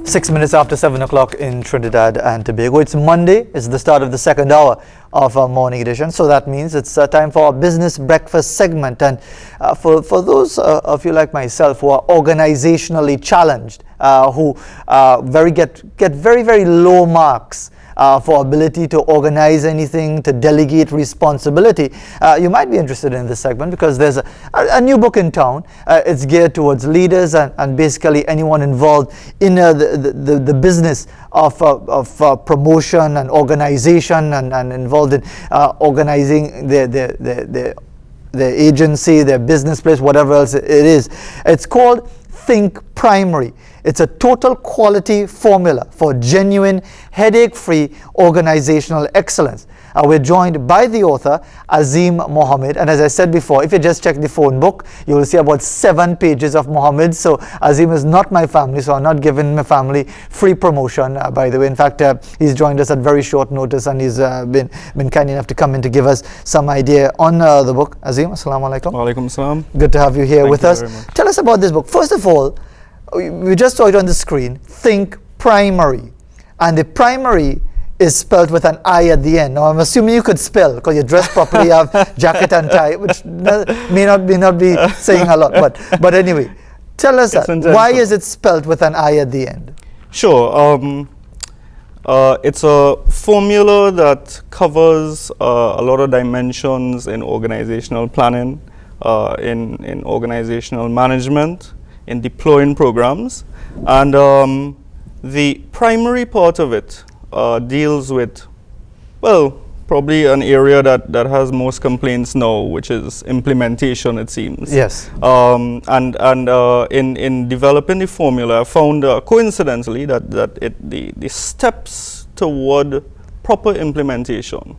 6 minutes after 7 o'clock in Trinidad and Tobago. It's Monday. It's the start of the second hour of our morning edition. So that means it's time for our business breakfast segment. And for those of you like myself who are organizationally challenged, who get very, very low marks for ability to organize anything, to delegate responsibility, you might be interested in this segment because there's a new book in town. It's geared towards leaders and basically anyone involved in the business of promotion and organization and involved in organizing their agency, their business place, whatever else it is. It's called Think PRIMARI. It's a total quality formula for genuine, headache-free organizational excellence. We're joined by the author, Azeem Mohammed. And as I said before, if you just check the phone book, you will see about 7 pages of Mohammed. So Azeem is not my family, so I'm not giving my family free promotion, by the way. In fact, he's joined us at very short notice, and he's been kind enough to come in to give us some idea on the book. Azeem, assalamu alaikum. Wa alaikum assalam. Good to have you here with us. Very much. Tell us about this book. First of all, we just saw it on the screen, Think PRIMARI. And the primary is spelled with an I at the end. Now, I'm assuming you could spell because you're dressed properly, have jacket and tie, which may not be saying a lot. But anyway, tell us why is it spelled with an I at the end? Sure. It's a formula that covers a lot of dimensions in organizational planning, in organizational management, in deploying programs. And the primary part of it deals with, well, probably an area that has most complaints now, which is implementation, it seems. Yes. In developing the formula, I found coincidentally that the steps toward proper implementation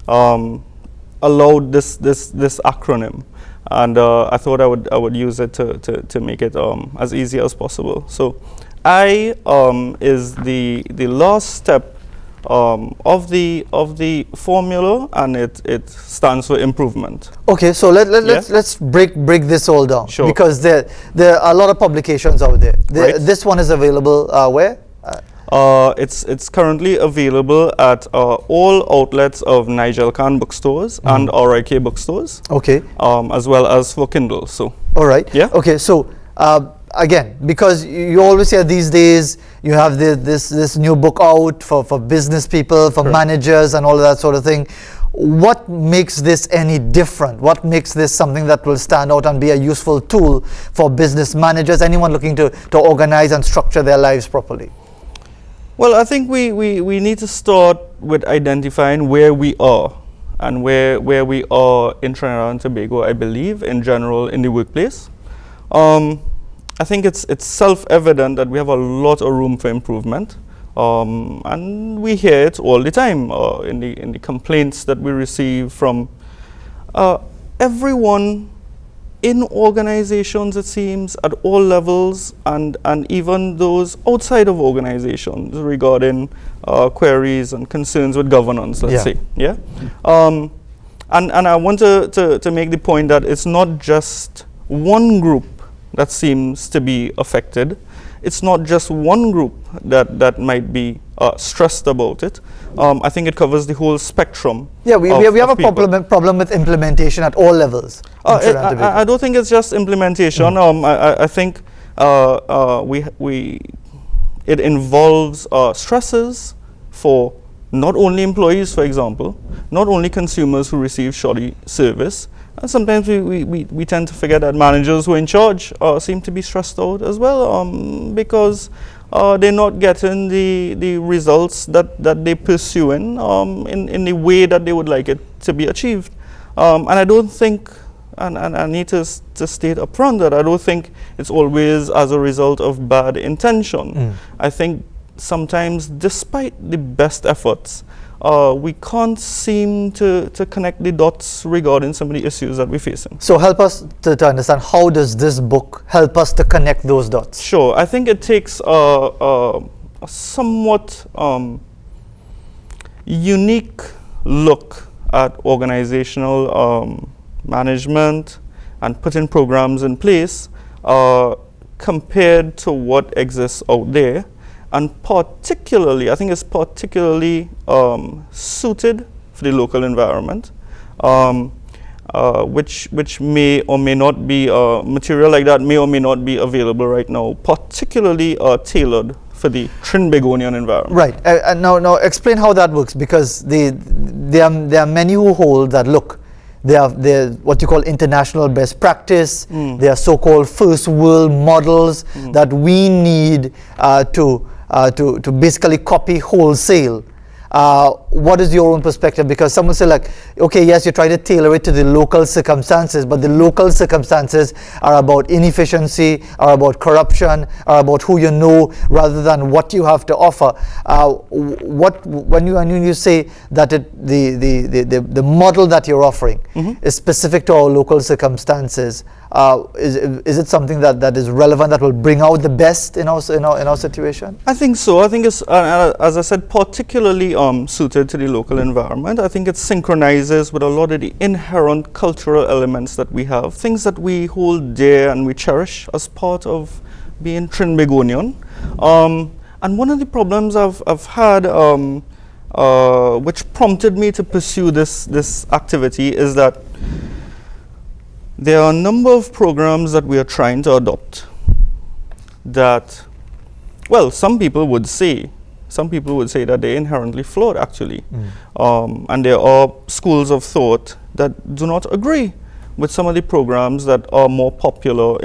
allowed this acronym. And I thought I would use it to make it as easy as possible. So I is the last step of the formula, and it stands for improvement. Okay, so let's break this all down. Sure. Because there are a lot of publications out there. Right. This one is available where? It's currently available at all outlets of Nigel Khan bookstores and RIK bookstores. Okay. As well as for Kindle. So. All right. Yeah. Okay. So again, because you always hear these days, you have this new book out for business people, for managers, and all of that sort of thing. What makes this any different? What makes this something that will stand out and be a useful tool for business managers, anyone looking to organize and structure their lives properly? Well, I think we need to start with identifying where we are and where we are in Trinidad and Tobago, I believe, in general, in the workplace. I think it's self-evident that we have a lot of room for improvement, and we hear it all the time in the complaints that we receive from everyone in organizations, it seems, at all levels, and even those outside of organizations regarding queries and concerns with governance, let's say. Yeah. And I want to make the point that it's not just one group that seems to be affected. It's not just one group that might be stressed about it. I think it covers the whole spectrum. Yeah, we have a problem with implementation at all levels. I don't think it's just implementation. I think it involves stresses for not only employees, for example, not only consumers who receive shoddy service. And sometimes we tend to forget that managers who are in charge seem to be stressed out as well, because they're not getting the results that they're pursuing in the way that they would like it to be achieved. And I don't think, and I need to state up front that I don't think it's always as a result of bad intention. I think sometimes, despite the best efforts, we can't seem to connect the dots regarding some of the issues that we're facing. So help us to understand, how does this book help us to connect those dots? Sure. I think it takes a somewhat unique look at organizational management and putting programs in place compared to what exists out there. and particularly, I think it's particularly suited for the local environment, which may or may not be, material like that may or may not be available right now, particularly tailored for the Trinbagonian environment. Right. Now explain how that works, because there are many who hold that, look, they're what you call international best practice. They are so-called first world models that we need to basically copy wholesale. What is your own perspective? Because someone say like, okay, yes, you try to tailor it to the local circumstances, but the local circumstances are about inefficiency, are about corruption, are about who you know rather than what you have to offer. When you say that the model that you're offering is specific to our local circumstances, is it something that is relevant, that will bring out the best in our situation? I think so. I think it's, as I said, particularly suited to the local environment. I think it synchronizes with a lot of the inherent cultural elements that we have, things that we hold dear and we cherish as part of being Trinbagonian. And one of the problems I've had, which prompted me to pursue this activity, is that there are a number of programs that we are trying to adopt that, well, some people would say that they're inherently flawed, actually. And there are schools of thought that do not agree with some of the programs that are more popular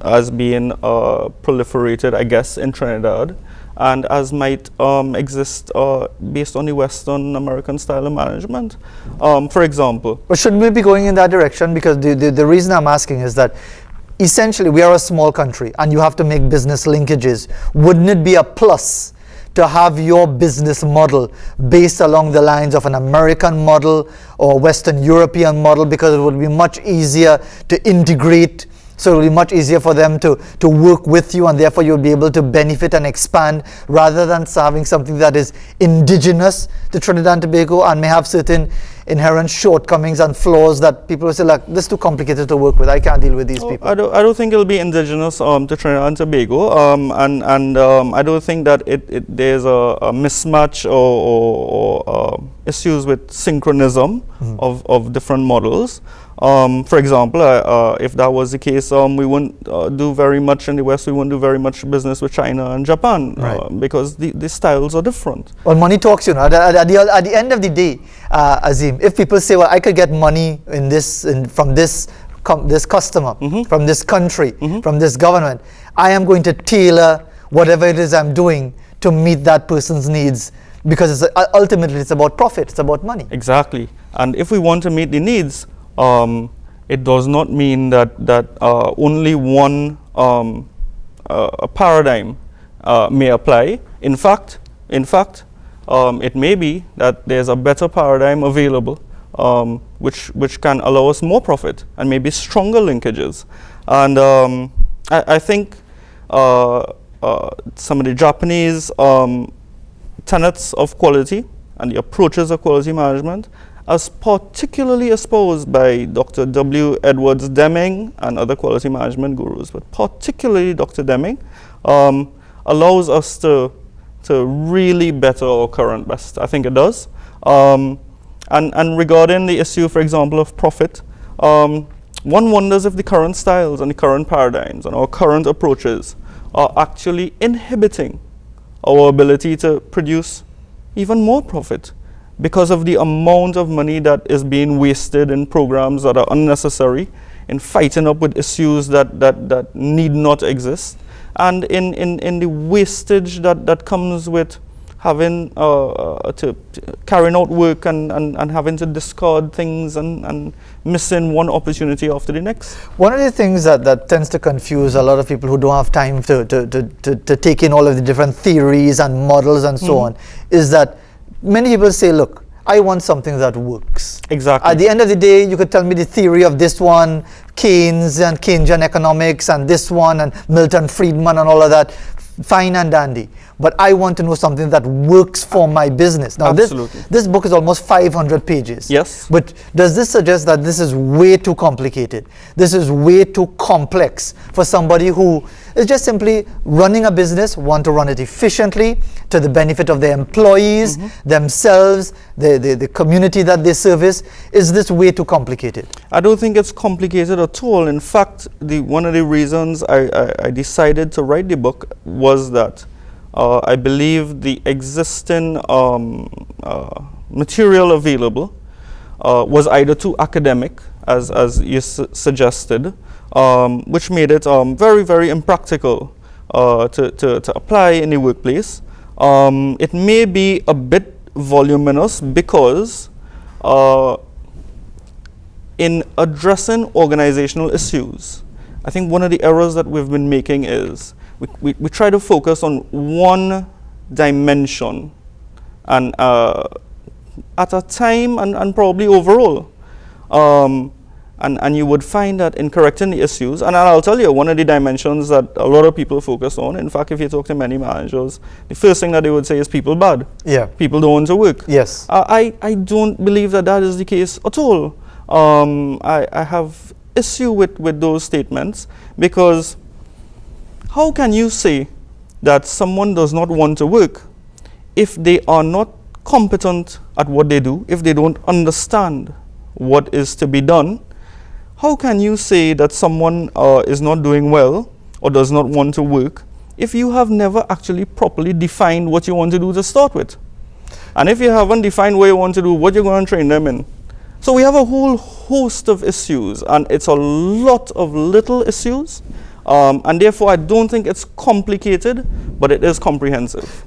as being proliferated, I guess, in Trinidad, and as might exist based on the Western American style of management. For example. But shouldn't we be going in that direction? Because the reason I'm asking is that essentially we are a small country and you have to make business linkages. Wouldn't it be a plus to have your business model based along the lines of an American model or Western European model, because it would be much easier to integrate, so it will be much easier for them to work with you, and therefore you'll be able to benefit and expand, rather than having something that is indigenous to Trinidad and Tobago and may have certain inherent shortcomings and flaws that people will say, like, this is too complicated to work with, I can't deal with these people. I don't think it'll be indigenous to Trinidad and Tobago, and I don't think that there's a mismatch or issues with synchronism of different models. For example, if that was the case, we wouldn't do very much in the West. We wouldn't do very much business with China and Japan, because the styles are different. Well, money talks, at the end of the day, Azeem, if people say, well, I could get money from this customer, from this country, from this government, I am going to tailor whatever it is I'm doing to meet that person's needs, because ultimately it's about profit, it's about money. Exactly. And if we want to meet the needs, it does not mean that only one paradigm may apply. In fact, it may be that there's a better paradigm available, which can allow us more profit and maybe stronger linkages. And I think some of the Japanese tenets of quality and the approaches of quality management, as particularly espoused by Dr. W. Edwards Deming and other quality management gurus, but particularly Dr. Deming, allows us to really better our current best. I think it does. And regarding the issue, for example, of profit, one wonders if the current styles and the current paradigms and our current approaches are actually inhibiting our ability to produce even more profit, because of the amount of money that is being wasted in programs that are unnecessary, in fighting up with issues that need not exist, and in the wastage that comes with having to carrying out work and having to discard things and missing one opportunity after the next. One of the things that tends to confuse a lot of people who don't have time to take in all of the different theories and models and so on, is that many people say, look, I want something that works. Exactly. At the end of the day, you could tell me the theory of this one, Keynes and Keynesian economics, and this one, and Milton Friedman and all of that. fine and dandy, but I want to know something that works for my business. Now, this book is almost 500 pages. Yes. But does this suggest that this is way too complicated? This is way too complex for somebody who is just simply running a business, want to run it efficiently to the benefit of their employees, themselves, the community that they service? Is this way too complicated? I don't think it's complicated at all. In fact, one of the reasons I decided to write the book was that I believe the existing material available was either too academic, as you suggested, which made it very, very impractical to apply in the workplace. It may be a bit voluminous because in addressing organizational issues, I think one of the errors that we've been making is we try to focus on one dimension and at a time and probably overall. And you would find that in correcting the issues, and I'll tell you, one of the dimensions that a lot of people focus on, in fact, if you talk to many managers, the first thing that they would say is people bad. Yeah. People don't want to work. Yes. I don't believe that is the case at all. I have issue with those statements, because how can you say that someone does not want to work if they are not competent at what they do, if they don't understand what is to be done? How can you say that someone is not doing well or does not want to work if you have never actually properly defined what you want to do to start with? And if you haven't defined what you want to do, what you're going to train them in? So we have a whole host of issues, and it's a lot of little issues, and therefore I don't think it's complicated, but it is comprehensive.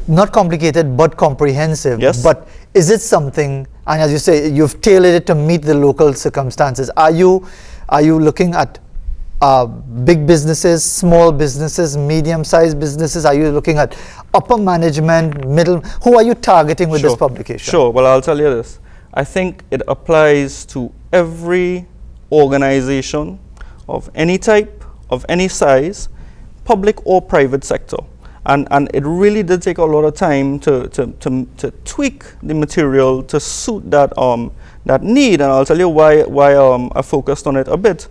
Not complicated, but comprehensive. Yes. But is it something, and as you say, you've tailored it to meet the local circumstances? Are you looking at big businesses, small businesses, medium-sized businesses? Are you looking at upper management, middle? Who are you targeting with this publication? Sure. Well, I'll tell you this. I think it applies to every organization of any type, of any size, public or private sector. And it really did take a lot of time to tweak the material to suit that that need. And I'll tell you why I focused on it a bit.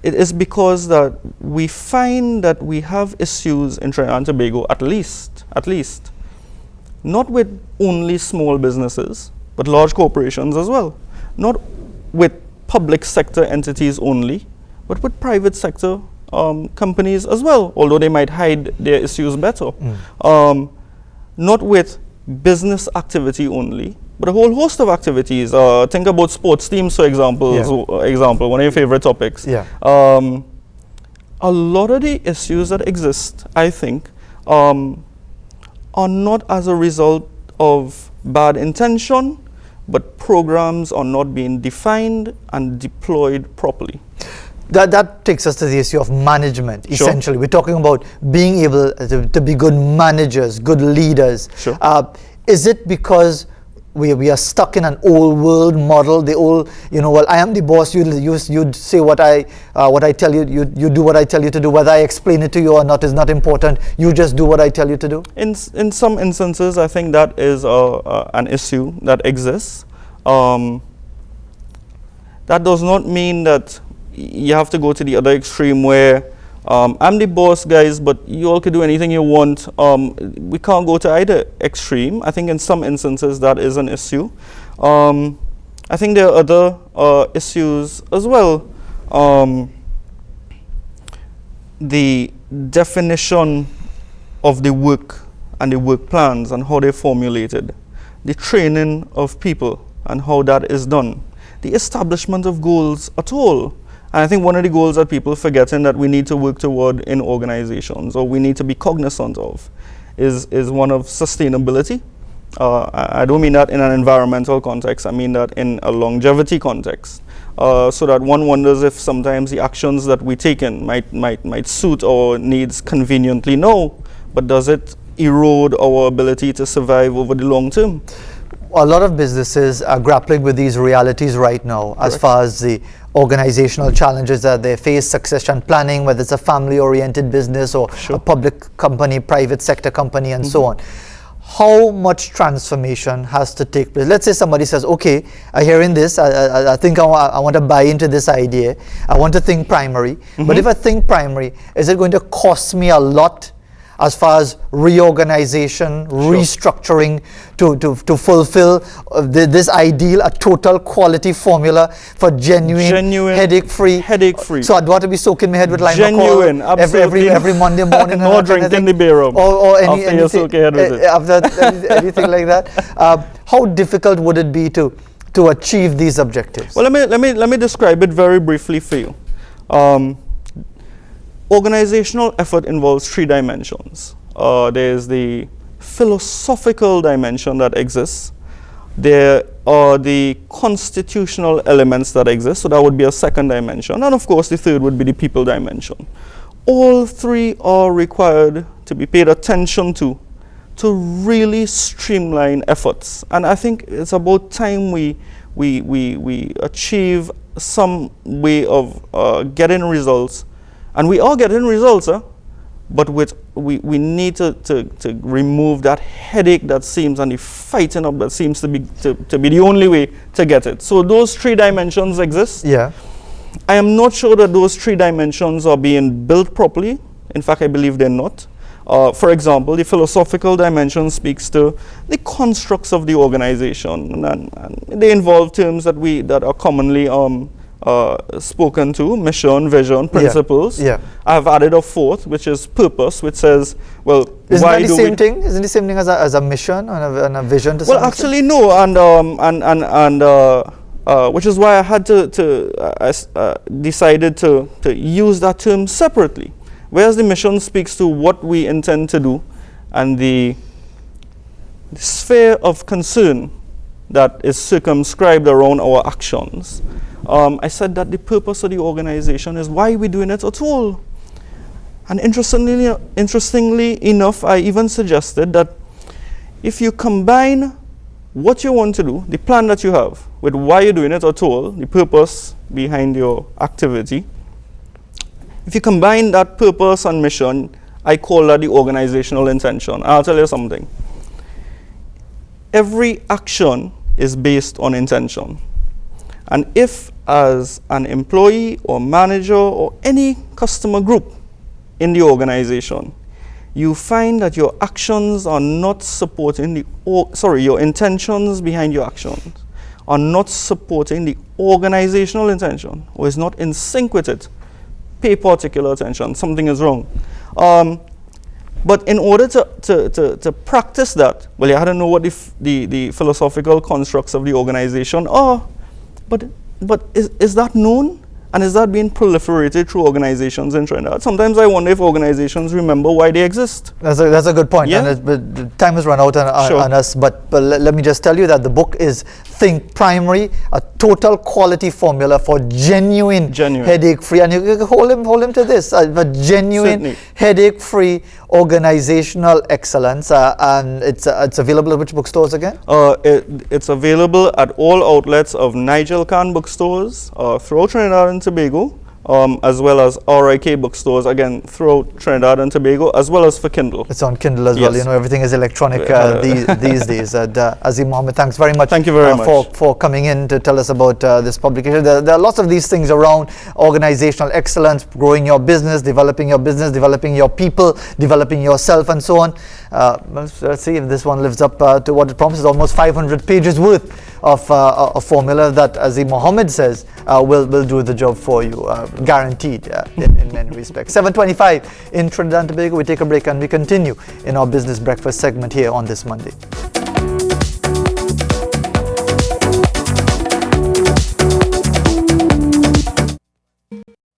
It is because that we find that we have issues in Trinidad and Tobago, at least, not with only small businesses, but large corporations as well. Not with public sector entities only, but with private sector companies as well, although they might hide their issues better. Not with business activity only, but a whole host of activities. Think about sports teams, for example. One of your favorite topics. Yeah. A lot of the issues that exist, I think, are not as a result of bad intention, but programs are not being defined and deployed properly. That takes us to the issue of management, essentially. We're talking about being able to be good managers, good leaders. Sure. Is it because we are stuck in an old world model, the old, well, I am the boss, you'd say what I tell you, you do what I tell you to do, whether I explain it to you or not is not important, you just do what I tell you to do? In some instances, I think that is an issue that exists. That does not mean that you have to go to the other extreme where I'm the boss, guys, but you all can do anything you want. We can't go to either extreme. I think in some instances that is an issue. I think there are other issues as well. The definition of the work and the work plans and how they're formulated, the training of people and how that is done, the establishment of goals at all. And I think one of the goals that people forgetting that we need to work toward in organizations, or we need to be cognizant of, is one of sustainability. I don't mean that in an environmental context, I mean that in a longevity context. So that one wonders if sometimes the actions that we take in might suit our needs conveniently now, but does it erode our ability to survive over the long term? a lot of businesses are grappling with these realities right now as far as the organizational challenges that they face, succession planning, whether it's a family-oriented business or a public company, private sector company, and so on. How much transformation has to take place? Let's say somebody says, okay, I hearing this, I think I want to buy into this idea. I want to think primary. But if I think primary, is it going to cost me a lot as far as reorganization, restructuring to fulfill this ideal, a total quality formula for genuine headache-free? So I'd want to be soaking my head with lime genuine, absolutely. every Monday morning. No drinking the beer rum. Or anything like that. How difficult would it be to achieve these objectives? Well, let me describe it very briefly for you. Organizational effort involves 3 dimensions. There's the philosophical dimension that exists. There are the constitutional elements that exist, so that would be a second dimension. And of course, the third would be the people dimension. All 3 are required to be paid attention to really streamline efforts. And I think it's about time we achieve some way of getting results. And we are getting results, but we need to remove that headache that seems, and the fighting up that seems to be the only way to get it. So those 3 dimensions exist. Yeah. I am not sure that those 3 dimensions are being built properly. In fact, I believe they're not. For example, the philosophical dimension speaks to the constructs of the organization, and they involve terms that are commonly spoken to: mission, vision, principles. Yeah. I have added a 4th, which is purpose, which says, well, isn't that the same thing? Isn't the same thing as a mission and a vision? To well, actually, no, and which is why I had decided to use that term separately. Whereas the mission speaks to what we intend to do, and the sphere of concern that is circumscribed around our actions. I said that the purpose of the organization is why we're doing it at all. And interestingly enough, I even suggested that if you combine what you want to do, the plan that you have, with why you're doing it at all, the purpose behind your activity, if you combine that purpose and mission, I call that the organizational intention. I'll tell you something. Every action is based on intention. And if, as an employee or manager or any customer group in the organization, you find that your actions are not supporting your intentions behind your actions are not supporting the organizational intention, or is not in sync with it, pay particular attention. Something is wrong. But in order to practice that, well, you had to know what the philosophical constructs of the organization are. But is that known? And is that being proliferated through organizations in Trinidad? Sometimes I wonder if organizations remember why they exist. That's a good point. Yeah. And the time has run out on us, but let me just tell you that the book is Think Primary, a total quality formula for genuine. Headache-free. And you hold him to this, a genuine, headache-free organizational excellence. And it's available at which bookstores again? It's available at all outlets of Nigel Khan bookstores throughout Trinidad and Tobago, as well as RIK bookstores, again, throughout Trinidad and Tobago, as well as for Kindle. It's on Kindle as well. You know, everything is electronic these days. Azeem Mohammed, thanks very much. Thank you very much for coming in to tell us about this publication. There are lots of these things around organizational excellence, growing your business, developing your people, developing yourself, and so on. Let's see if this one lives up to what it promises. Almost 500 pages worth of a formula that Azeem Mohammed says will do the job for you, guaranteed in many respects. 7:25 in Trinidad and Tobago. We take a break and we continue in our Business Breakfast segment here on this Monday.